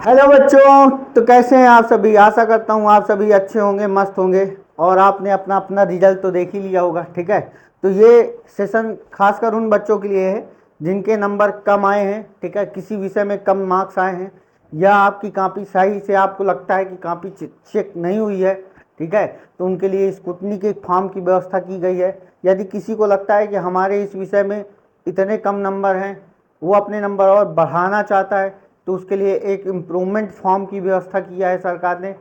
Hello बच्चों, तो कैसे हैं आप सभी। आशा करता हूँ आप सभी अच्छे होंगे, मस्त होंगे। और आपने अपना अपना रिजल्ट तो देख ही लिया होगा, ठीक है। तो ये सेशन खासकर उन बच्चों के लिए है जिनके नंबर कम आए हैं, ठीक है, किसी विषय में कम मार्क्स आए हैं, या आपकी कॉपी सही से आपको लगता है कि कॉपी चेक नहीं हुई है, ठीक है। तो उनके लिए स्क्रूटनी के फॉर्म की व्यवस्था की गई है। यदि किसी को लगता है कि हमारे इस विषय में इतने कम नंबर हैं, वो अपने नंबर और बढ़ाना चाहता है, तो उसके लिए एक इम्प्रूवमेंट फॉर्म की व्यवस्था किया है सरकार ने।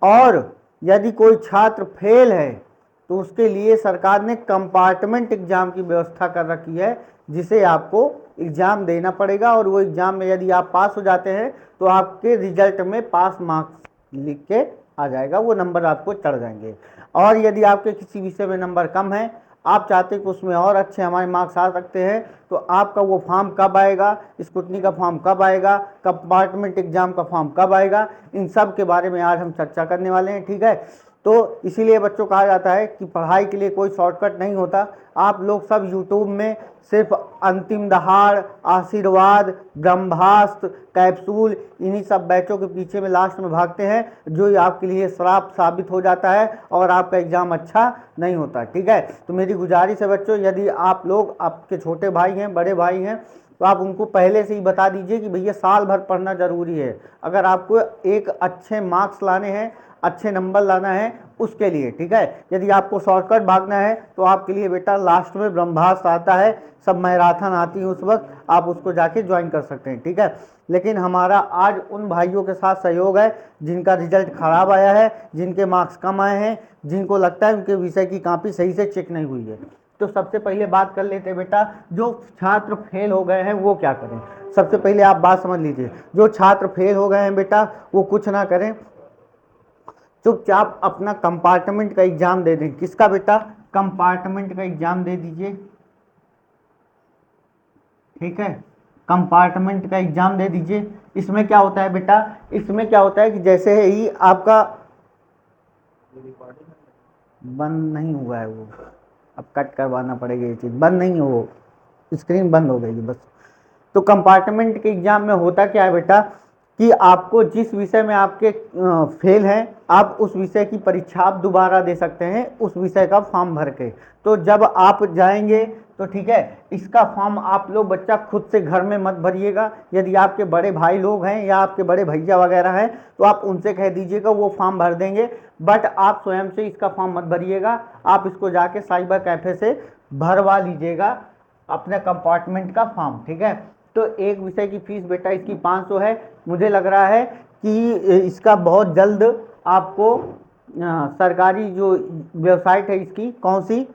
और यदि कोई छात्र फेल है तो उसके लिए सरकार ने कंपार्टमेंट एग्जाम की व्यवस्था कर रखी है, जिसे आपको एग्जाम देना पड़ेगा। और वो एग्जाम में यदि आप पास हो जाते हैं तो आपके रिजल्ट में पास मार्क्स लिख के आ जाएगा, वो नंबर आपको चढ़ जाएंगे। और यदि आपके किसी विषय में नंबर कम है, आप चाहते कि उसमें और अच्छे हमारे मार्क्स आ सकते हैं, तो आपका वो फॉर्म कब आएगा, स्क्रूटनी का फॉर्म कब आएगा, कंपार्टमेंट एग्जाम का फॉर्म कब आएगा, इन सब के बारे में आज हम चर्चा करने वाले हैं, ठीक है। तो इसीलिए बच्चों कहा जाता है कि पढ़ाई के लिए कोई शॉर्टकट नहीं होता। आप लोग सब यूट्यूब में सिर्फ अंतिम दहाड़, आशीर्वाद, ब्रह्मास्त्र, कैप्सूल, इन्हीं सब बैचों के पीछे में लास्ट में भागते हैं, जो आपके लिए श्राप साबित हो जाता है और आपका एग्जाम अच्छा नहीं होता, ठीक है। तो मेरी गुजारिश है बच्चों, यदि आप लोग, आपके छोटे भाई हैं, बड़े भाई हैं, तो आप उनको पहले से ही बता दीजिए कि भैया साल भर पढ़ना जरूरी है। अगर आपको एक अच्छे मार्क्स लाने हैं, अच्छे नंबर लाना है, उसके लिए, ठीक है। यदि आपको शॉर्टकट भागना है तो आपके लिए बेटा लास्ट में ब्रह्मास्त्र आता है, सब मैराथन आती है, उस वक्त आप उसको जाके ज्वाइन कर सकते हैं, ठीक है। लेकिन हमारा आज उन भाइयों के साथ सहयोग है जिनका रिजल्ट खराब आया है, जिनके मार्क्स कम आए हैं, जिनको लगता है उनके विषय की कॉपी सही से चेक नहीं हुई है। तो सबसे पहले बात कर लेते हैं बेटा, जो छात्र फेल हो गए हैं वो क्या करें। सबसे पहले आप बात समझ लीजिए, जो छात्र फेल हो गए हैं बेटा, वो कुछ ना करें, चुपचाप अपना कंपार्टमेंट का एग्जाम दे दें। किसका बेटा? कंपार्टमेंट का एग्जाम दे दीजिए, ठीक है। कंपार्टमेंट का एग्जाम दे दीजिए। इसमें क्या होता है बेटा, इसमें क्या होता है कि जैसे ही आपका बंद नहीं हुआ है, वो अब कट करवाना पड़ेगा, ये चीज़ बंद नहीं हो, स्क्रीन बंद हो गई है बस। तो कंपार्टमेंट के एग्जाम में होता क्या है बेटा, कि आपको जिस विषय में आपके फेल हैं, आप उस विषय की परीक्षा आप दोबारा दे सकते हैं, उस विषय का फॉर्म भर के। तो जब आप जाएंगे तो ठीक है, इसका फॉर्म आप लोग बच्चा खुद से घर में मत भरिएगा। यदि आपके बड़े भाई लोग हैं या आपके बड़े भैया वगैरह हैं तो आप उनसे कह दीजिएगा, वो फॉर्म भर देंगे। बट आप स्वयं से इसका फॉर्म मत भरिएगा, आप इसको जाके साइबर कैफे से भरवा लीजिएगा अपने कंपार्टमेंट का फॉर्म, ठीक है। तो एक विषय की फीस बेटा इसकी 500 है। मुझे लग रहा है कि इसका बहुत जल्द आपको सरकारी जो वेबसाइट है इसकी, कौन सी,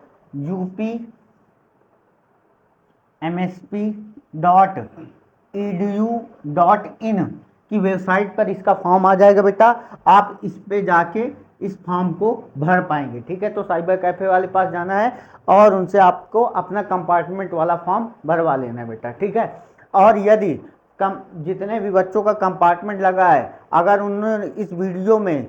upmsp.edu.in की वेबसाइट पर इसका फॉर्म आ जाएगा बेटा। आप इस पे जाके इस फॉर्म को भर पाएंगे, ठीक है। तो साइबर कैफे वाले पास जाना है और उनसे आपको अपना कंपार्टमेंट वाला फॉर्म भरवा लेना है बेटा, ठीक है। और यदि कम जितने भी बच्चों का कंपार्टमेंट लगा है, अगर उन्होंने इस वीडियो में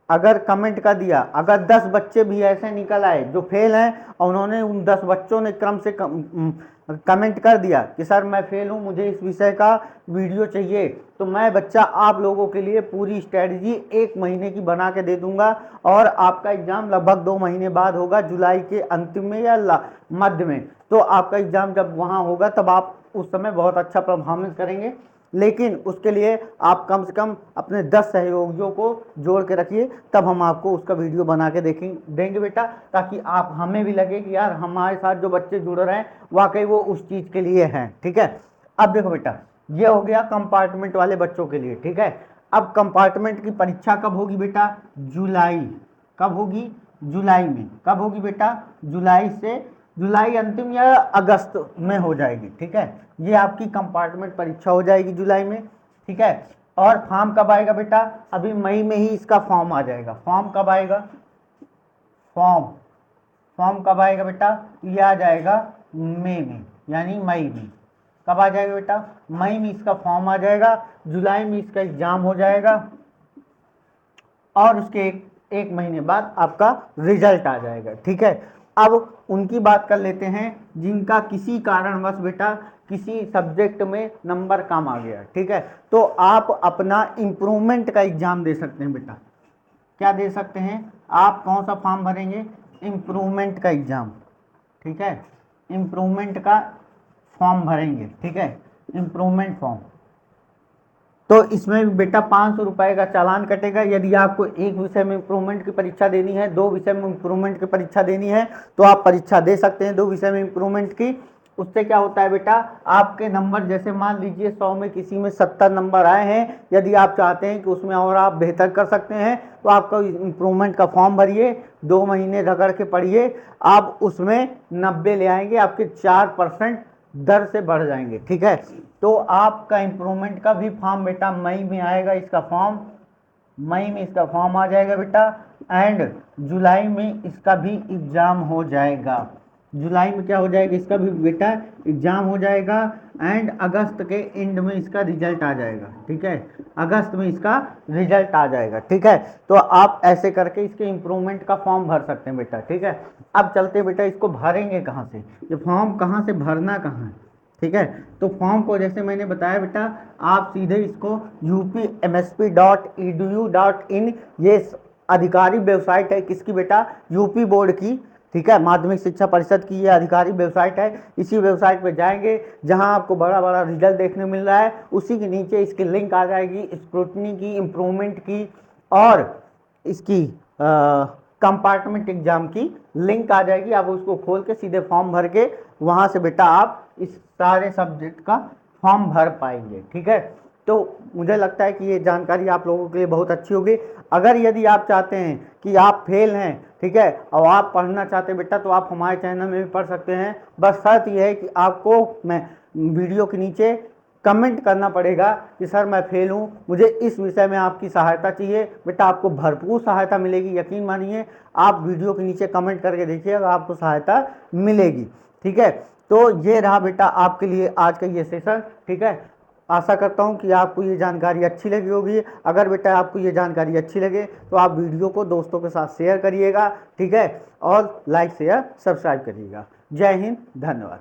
अगर कमेंट कर दिया, अगर 10 बच्चे भी ऐसे निकल आए जो फेल हैं और उन्होंने उन 10 बच्चों ने क्रम से कमेंट कर दिया कि सर मैं फेल हूँ, मुझे इस विषय का वीडियो चाहिए, तो मैं बच्चा आप लोगों के लिए पूरी स्ट्रेटजी 1 महीने की बना के दे दूंगा। और आपका एग्जाम लगभग 2 महीने बाद होगा, जुलाई के अंतिम में या मध्य में। तो आपका एग्जाम जब वहाँ होगा तब आप उस समय बहुत अच्छा परफॉर्मेंस करेंगे। लेकिन उसके लिए आप कम से कम अपने 10 सहयोगियों को जोड़ के रखिए, तब हम आपको उसका वीडियो बना के देंगे बेटा, ताकि आप, हमें भी लगे कि यार हमारे साथ जो बच्चे जुड़ रहे हैं वाकई वो उस चीज़ के लिए हैं, ठीक है। अब देखो बेटा, ये हो गया कंपार्टमेंट वाले बच्चों के लिए, ठीक है। अब कंपार्टमेंट की परीक्षा कब होगी बेटा? जुलाई। कब होगी? जुलाई में। कब होगी बेटा? जुलाई से, जुलाई अंतिम या अगस्त में हो जाएगी, ठीक है। ये आपकी कंपार्टमेंट परीक्षा हो जाएगी जुलाई में, ठीक है। और फॉर्म कब आएगा बेटा? अभी मई में ही इसका फॉर्म आ जाएगा। फॉर्म कब आएगा? फॉर्म फॉर्म कब आएगा बेटा? ये आ जाएगा मई में, यानी मई में। कब आ जाएगा बेटा? मई में इसका फॉर्म आ जाएगा, जुलाई में इसका एग्जाम हो जाएगा, और उसके एक महीने बाद आपका रिजल्ट आ जाएगा, ठीक है। अब उनकी बात कर लेते हैं जिनका किसी कारणवश बेटा किसी सब्जेक्ट में नंबर कम आ गया, ठीक है। तो आप अपना इम्प्रूवमेंट का एग्जाम दे सकते हैं बेटा। क्या दे सकते हैं? आप कौन सा फॉर्म भरेंगे? इम्प्रूवमेंट का एग्जाम, ठीक है। इम्प्रूवमेंट का फॉर्म भरेंगे, ठीक है, इम्प्रूवमेंट फॉर्म। तो इसमें भी बेटा 500 रुपये का चालान कटेगा। यदि आपको एक विषय में इम्प्रूवमेंट की परीक्षा देनी है, 2 विषय में इम्प्रूवमेंट की परीक्षा देनी है, तो आप परीक्षा दे सकते हैं 2 विषय में इम्प्रूवमेंट की। उससे क्या होता है बेटा, आपके नंबर जैसे मान लीजिए 100 में किसी में 70 नंबर आए हैं, यदि आप चाहते हैं कि उसमें और आप बेहतर कर सकते हैं तो आपका इम्प्रूवमेंट का फॉर्म भरिए, 2 महीने रगड़ के पढ़िए, आप उसमें 90 ले आएंगे, आपके 4% दर से बढ़ जाएंगे, ठीक है। तो आपका इम्प्रूवमेंट का भी फॉर्म बेटा मई में आएगा, इसका फॉर्म मई में इसका फॉर्म आ जाएगा बेटा, एंड जुलाई में इसका भी एग्जाम हो जाएगा। जुलाई में क्या हो जाएगा, इसका भी बेटा एग्जाम हो जाएगा, एंड अगस्त के एंड में इसका रिजल्ट आ जाएगा, ठीक है। अगस्त में इसका रिजल्ट आ जाएगा, ठीक है। तो आप ऐसे करके इसके इम्प्रूवमेंट का फॉर्म भर सकते हैं बेटा, ठीक है। अब चलते बेटा, इसको भरेंगे कहाँ से, ये फॉर्म कहाँ से भरना कहाँ है, ठीक है। तो फॉर्म को जैसे मैंने बताया बेटा, आप सीधे इसको upmsp.edu.in, ये अधिकारी वेबसाइट है किसकी बेटा, यूपी बोर्ड की, ठीक है, माध्यमिक शिक्षा परिषद की ये अधिकारी वेबसाइट है। इसी वेबसाइट पे जाएंगे जहां आपको बड़ा बड़ा रिजल्ट देखने मिल रहा है, उसी के नीचे इसकी लिंक आ जाएगी स्क्रूटनी की, इम्प्रूवमेंट की और इसकी कंपार्टमेंट एग्जाम की लिंक आ जाएगी। आप उसको खोल के सीधे फॉर्म भर के वहां से बेटा आप इस सारे सब्जेक्ट का फॉर्म भर पाएंगे, ठीक है। तो मुझे लगता है कि ये जानकारी आप लोगों के लिए बहुत अच्छी होगी। अगर यदि आप चाहते हैं कि आप फेल हैं, ठीक है, और आप पढ़ना चाहते हैं बेटा, तो आप हमारे चैनल में भी पढ़ सकते हैं। बस शर्त यह है कि आपको मैं वीडियो के नीचे कमेंट करना पड़ेगा कि सर मैं फेल हूँ, मुझे इस विषय में आपकी सहायता चाहिए। बेटा आपको भरपूर सहायता मिलेगी, यकीन मानिए। आप वीडियो के नीचे कमेंट करके देखिएगा, आपको सहायता मिलेगी, ठीक है। तो ये रहा बेटा आपके लिए आज का ये सेशन, ठीक है। आशा करता हूँ कि आपको ये जानकारी अच्छी लगी होगी। अगर बेटा आपको ये जानकारी अच्छी लगे तो आप वीडियो को दोस्तों के साथ शेयर करिएगा, ठीक है, और लाइक शेयर सब्सक्राइब करिएगा। जय हिंद, धन्यवाद।